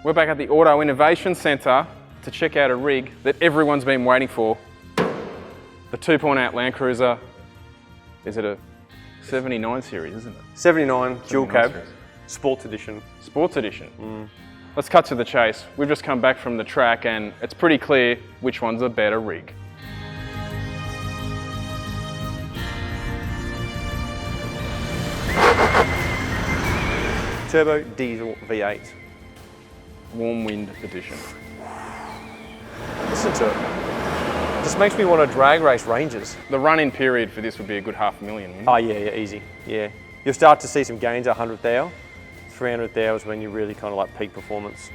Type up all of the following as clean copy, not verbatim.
We're back at the Auto Innovation Centre to check out a rig that everyone's been waiting for. The 2.8 Land Cruiser. Is it a 79 series, isn't it? 79 dual cab, series. Sports Edition. Sports Edition. Let's cut to the chase. We've just come back from the track and it's pretty clear which one's a better rig. Turbo diesel V8. Warm Wind Edition. Listen to it. Just makes me want to drag race Rangers. The run-in period for this would be a good $500,000, wouldn't it? Oh yeah, easy. Yeah. You'll start to see some gains at 100,000. 300,000 is when you really kind of like peak performance.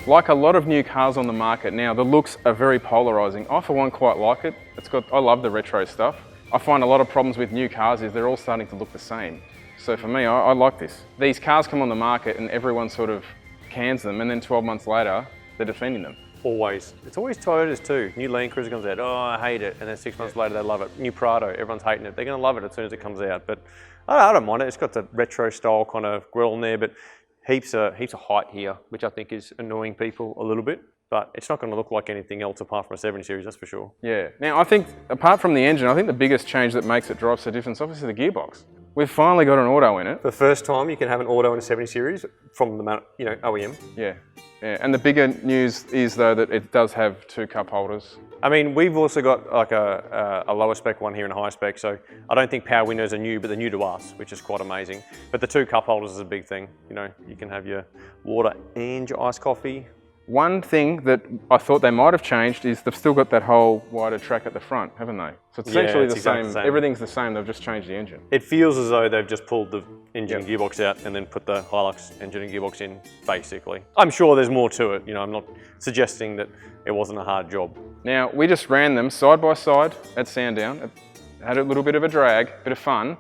Like a lot of new cars on the market now, the looks are very polarizing. I for one quite like it. I love the retro stuff. I find a lot of problems with new cars is they're all starting to look the same. So for me, I like this. These cars come on the market and everyone sort of cans them and then 12 months later, they're defending them. Always. It's always Toyotas too. New Land Cruiser comes out, oh, I hate it. And then 6 months later, they love it. New Prado, everyone's hating it. They're going to love it as soon as it comes out. But I don't mind it. It's got the retro style kind of grille in there, but heaps of height here, which I think is annoying people a little bit. But it's not going to look like anything else apart from a 70 series, that's for sure. Yeah. Now, I think, apart from the engine, I think the biggest change that makes it drive so different is obviously the gearbox. We've finally got an auto in it. For the first time, you can have an auto in a 70 series from the OEM. Yeah. Yeah. And the bigger news is, though, that it does have 2 cup holders. I mean, we've also got like a lower spec one here and a high spec, so I don't think power windows are new, but they're new to us, which is quite amazing. But the 2 cup holders is a big thing. You know, you can have your water and your iced coffee. One thing that I thought they might have changed is they've still got that whole wider track at the front, haven't they? So it's essentially it's the exactly same. the same. Everything's the same, they've just changed the engine. It feels as though they've just pulled the engine and gearbox out and then put the Hilux engine and gearbox in, basically. I'm sure there's more to it. You know, I'm not suggesting that it wasn't a hard job. Now, we just ran them side by side at Sandown. It had a little bit of a drag, bit of fun.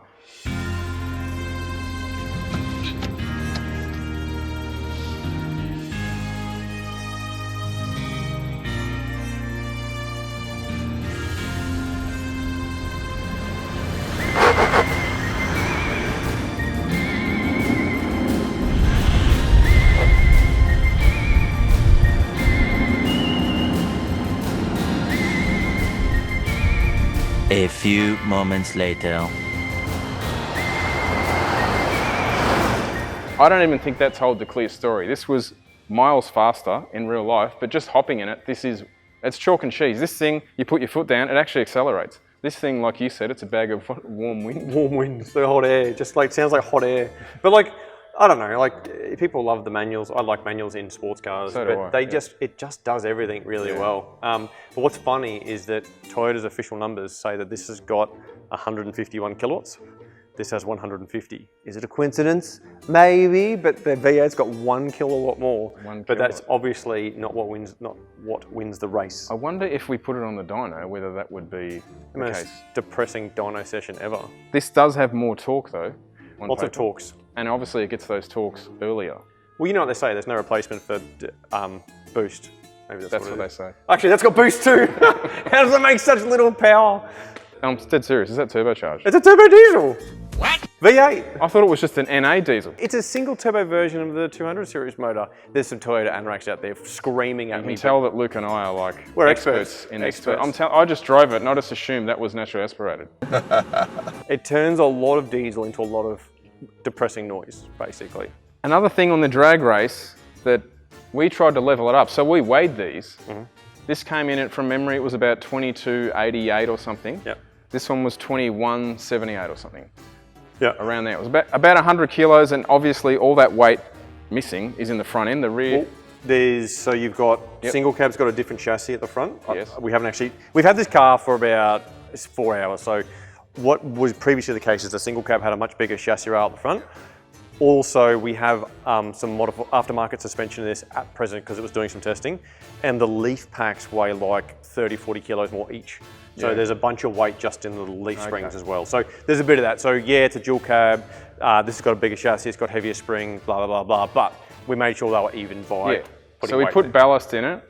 A few moments later. I don't even think that told the clear story. This was miles faster in real life, but just hopping in it, it's chalk and cheese. This thing, you put your foot down, it actually accelerates. This thing, like you said, it's a bag of warm wind. Warm wind, so hot air, just like, sounds like hot air. But like, I don't know, like people love the manuals. I like manuals in sports cars, So do but I, it just does everything really well. But what's funny is that Toyota's official numbers say that this has got 151 kilowatts. This has 150. Is it a coincidence? Maybe, but the V8's got 1 kilowatt more. But that's obviously not what wins the race. I wonder if we put it on the dyno, whether that would be The most depressing dyno session ever. This does have more torque though. Lots of torques. And obviously it gets those torques earlier. Well, you know what they say, there's no replacement for boost. Maybe that's what it they is. say. Actually, that's got boost too. How does it make such little power? I'm dead serious, is that turbocharged? It's a turbo diesel. What? V8. I thought it was just an NA diesel. It's a single turbo version of the 200 series motor. There's some Toyota Anraks out there screaming at me. You can tell that Luke and I are like we're experts in this. I just drove it and I just assumed that was naturally aspirated. It turns a lot of diesel into a lot of depressing noise, basically. Another thing on the drag race that we tried to level it up. So we weighed these. This came in from memory, it was about 2288 or something. Yep. This one was 2178 or something. Yeah. Around there. It was about 100 kilos, and obviously all that weight missing is in the front end. The rear. Well, so you've got single cab's got a different chassis at the front. Yes. We've had this car for about 4 hours. So what was previously the case is the single cab had a much bigger chassis rail at the front. Also, we have some aftermarket suspension in this at present because it was doing some testing, and the leaf packs weigh like 30, 40 kilos more each. So there's a bunch of weight just in the leaf springs as well. So there's a bit of that. So yeah, it's a dual cab. This has got a bigger chassis, it's got heavier springs, blah, blah, blah, blah. But we made sure they were even by putting So we weight put there. ballast in it,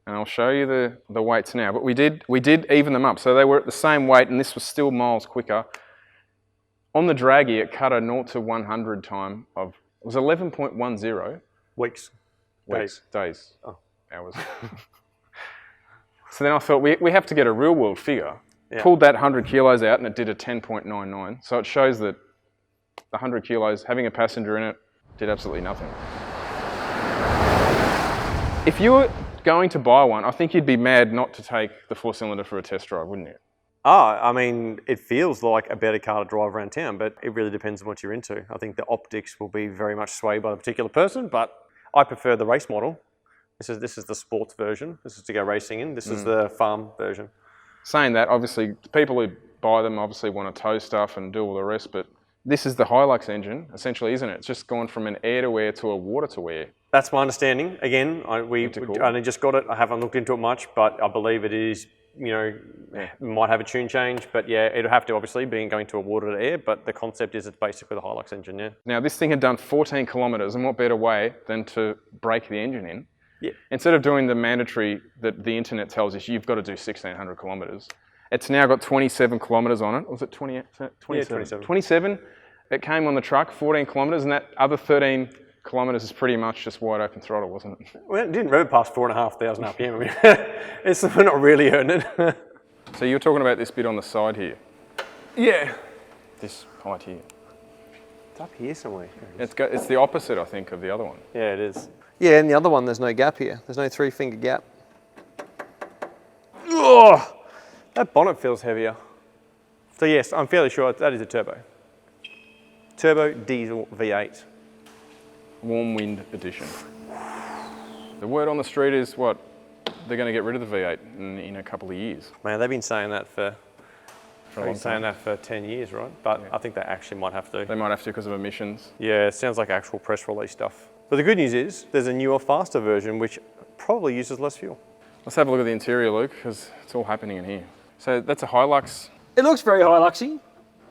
and I'll show you the weights now. But we did even them up. So they were at the same weight, and this was still miles quicker. On the draggy, it cut a 0 to 100 time of, it was 11.10 Weeks. days, Oh. hours. So then I thought, we have to get a real world figure. Yeah. Pulled that 100 kilos out and it did a 10.99. So it shows that the 100 kilos, having a passenger in it, did absolutely nothing. If you were going to buy one, I think you'd be mad not to take the 4-cylinder for a test drive, wouldn't you? I mean, it feels like a better car to drive around town, but it really depends on what you're into. I think the optics will be very much swayed by the particular person, but I prefer the race model. This is the sports version. This is to go racing in. This is the farm version. Saying that, obviously, people who buy them obviously want to tow stuff and do all the rest, but this is the Hilux engine, essentially, isn't it? It's just gone from an air-to-air to a water-to-air. That's my understanding. Again, I only just got it. I haven't looked into it much, but I believe it is, might have a tune change, but yeah, it'll have to obviously be going to a water to air, but the concept is it's basically the Hilux engine, yeah. Now, this thing had done 14 kilometres, and what better way than to break the engine in? Yeah. Instead of doing the mandatory that the internet tells us you've got to do 1,600 kilometres, it's now got 27 kilometres on it. Was it 28? 27. Yeah, 27. It came on the truck, 14 kilometres, and that other 13 kilometres is pretty much just wide open throttle, wasn't it? Well, it didn't rev past 4,500 RPM. I mean, we're not really hurting it. So you're talking about this bit on the side here, Yeah. this height here. It's up here somewhere. It's the opposite, I think, of the other one. Yeah, it is. Yeah, and the other one, there's no gap here. There's no 3-finger gap. Oh, That bonnet feels heavier. So yes, I'm fairly sure that is a turbo. Turbo diesel V8. Warm wind edition. The word on the street is what? They're going to get rid of the V8 in a couple of years. Man, they've been saying that for For a long time. 10 years, right? But I think they actually might have to. They might have to because of emissions. Yeah, it sounds like actual press release stuff. But the good news is there's a newer, faster version which probably uses less fuel. Let's have a look at the interior, Luke, because it's all happening in here. So that's a Hilux. it looks very Hiluxy.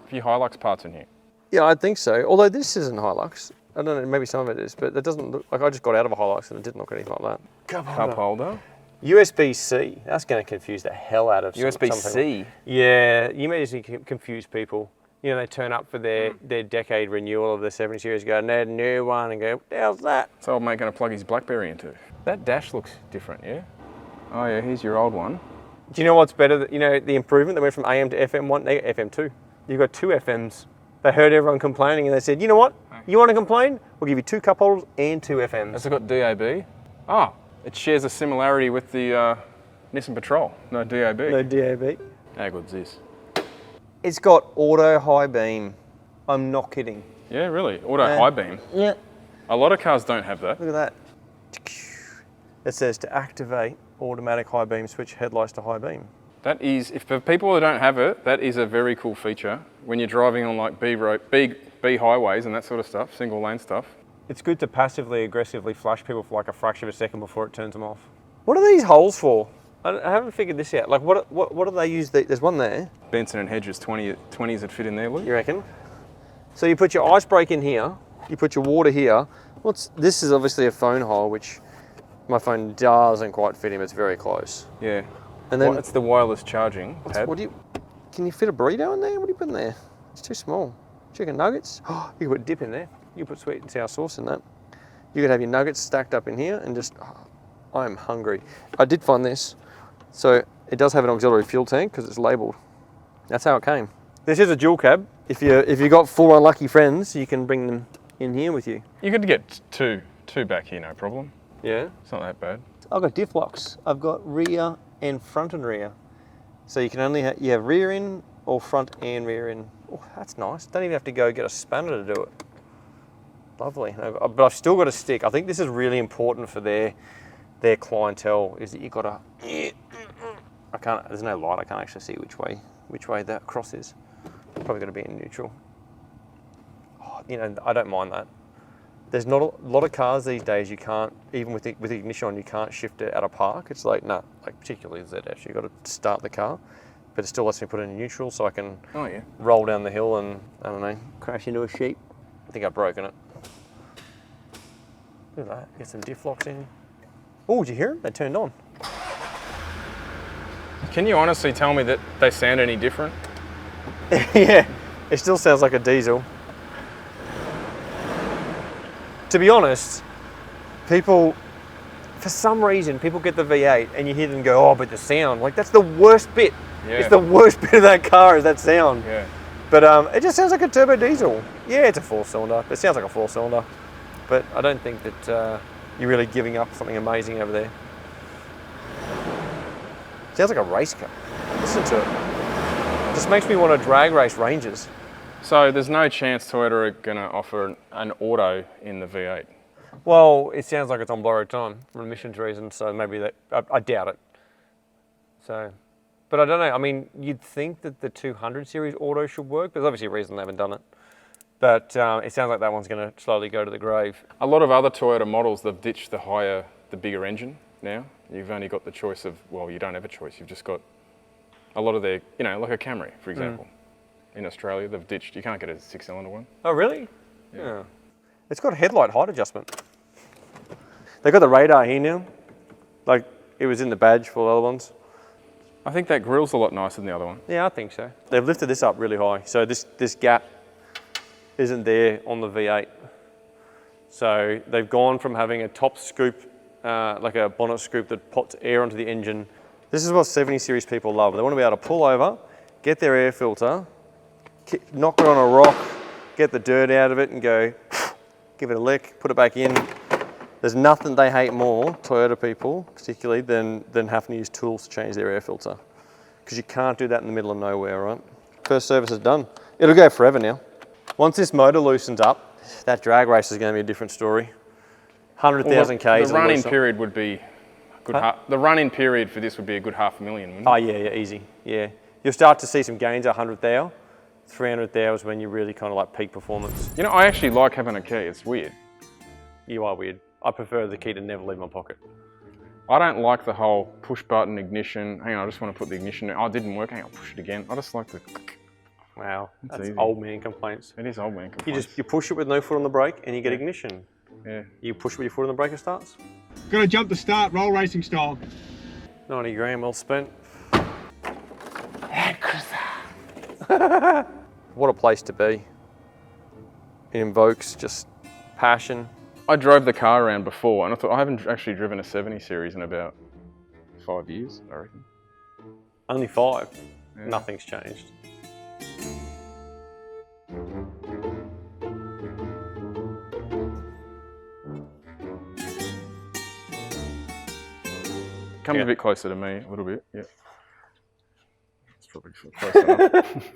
A few Hilux parts in here. Yeah, I think so. Although this isn't Hilux. I don't know, maybe some of it is, but it doesn't look like I just got out of a Hilux and it didn't look anything like that. Cup holder. USB-C. That's going to confuse the hell out of some people. USB-C. Yeah, you may just confuse people. You know, they turn up for their decade renewal of the 70 series, go, need a new one, and go, what the hell's that? So old mate going to plug his BlackBerry into. That dash looks different, yeah? Oh yeah, here's your old one. Do you know what's better? You know, the improvement that went from AM to FM1, they got FM2. You've got 2 FMs. They heard everyone complaining and they said, you know what? You want to complain? We'll give you 2 cup holders and 2 FMs. Has it got DAB? Oh, it shares a similarity with the Nissan Patrol. No DAB. No DAB. How good's this? It's got auto high beam. I'm not kidding. Yeah, really. Auto high beam. Yeah. A lot of cars don't have that. Look at that. It says to activate automatic high beam, switch headlights to high beam. That is, if for people who don't have it, that is a very cool feature when you're driving on like B highways and that sort of stuff, single lane stuff. It's good to passively aggressively flash people for like a fraction of a second before it turns them off. What are these holes for? I haven't figured this out. Like, what do they use? There's one there. Benson and Hedges 20s that fit in there, Luke. You reckon? So you put your ice brake in here. You put your water here. This is obviously a phone hole, which my phone doesn't quite fit in. It's very close. Yeah. And then it's the wireless charging pad. Can you fit a burrito in there? What do you put in there? It's too small. Chicken nuggets. Oh, you could put dip in there. You could put sweet and sour sauce in that. You could have your nuggets stacked up in here and just. Oh, I'm hungry. I did find this. So it does have an auxiliary fuel tank because it's labelled. That's how it came. This is a dual cab. If you got 4 unlucky friends, you can bring them in here with you. You could get two back here, no problem. Yeah. It's not that bad. I've got diff locks. I've got rear and front and rear. So you can only you have rear in or front and rear in. Oh, that's nice. Don't even have to go get a spanner to do it. Lovely. But I've still got a stick. I think this is really important for their clientele, is that you've got to. There's no light. I can't actually see which way that cross is. Probably going to be in neutral. Oh, you know, I don't mind that. There's not a lot of cars these days. You can't, even with the ignition on, you can't shift it out of park. It's like, no, like particularly the ZF, you've got to start the car, but it still lets me put it in neutral so I can roll down the hill and, I don't know, crash into a sheep. I think I've broken it. Look at that, get some diff locks in. Oh, did you hear them? They turned on. Can you honestly tell me that they sound any different? Yeah, It still sounds like a diesel. To be honest, people, for some reason, people get the V8 and you hear them go, oh, but the sound, like that's the worst bit. Yeah. It's the worst bit of that car is that sound. Yeah. But it just sounds like a turbo diesel. Yeah, it's a 4-cylinder. It sounds like a 4-cylinder. But I don't think that you're really giving up something amazing over there. Sounds like a race car. Listen to it. Just makes me want to drag race Rangers. So there's no chance Toyota are going to offer an auto in the V8. Well, it sounds like it's on borrowed time for emissions reasons, so maybe that, I doubt it. So, but I don't know. I mean, you'd think that the 200 series auto should work. There's obviously a reason they haven't done it. But it sounds like that one's going to slowly go to the grave. A lot of other Toyota models, they've ditched the bigger engine now. You've only got the choice of, well, you don't have a choice. You've just got a lot of their, you know, like a Camry, for example. In Australia, they've ditched, you can't get a 6-cylinder one. Oh, really? Yeah. It's got headlight height adjustment. They've got the radar here now. Like, it was in the badge for the other ones. I think that grille's a lot nicer than the other one. Yeah, I think so. They've lifted this up really high. So this gap isn't there on the V8. So they've gone from having a top scoop, like a bonnet scoop that pops air onto the engine. This is what 70 series people love. They want to be able to pull over, get their air filter, knock it on a rock, get the dirt out of it and go, give it a lick, put it back in. There's nothing they hate more, Toyota people particularly, than having to use tools to change their air filter. Because you can't do that in the middle of nowhere, right? First service is done. It'll go forever now. Once this motor loosens up, that drag race is going to be a different story. 100,000 Ks. The run-in period would be a good the run-in period for this would be a good $500,000, wouldn't it? Oh yeah, easy, yeah. You'll start to see some gains at 100,000. 300,000 is when you really kind of like peak performance. You know, I actually like having a key. It's weird. You are weird. I prefer the key to never leave my pocket. I don't like the whole push button ignition. Hang on, I just want to put the ignition in. Oh, it didn't work. Hang on, push it again. I just like the... Wow, that's easy. old man complaints. It is old man complaints. You push it with no foot on the brake and you get ignition. Yeah. You push with your foot on the brake, it starts. Got to jump the start, roll racing style. 90 grand well spent. What a place to be. It invokes just passion. I drove the car around before and I thought I haven't actually driven a 70 series in about 5 years, I reckon. Only 5. Yeah. Nothing's changed. Come Yeah. a bit closer to me, a little bit, yeah. It's probably close enough.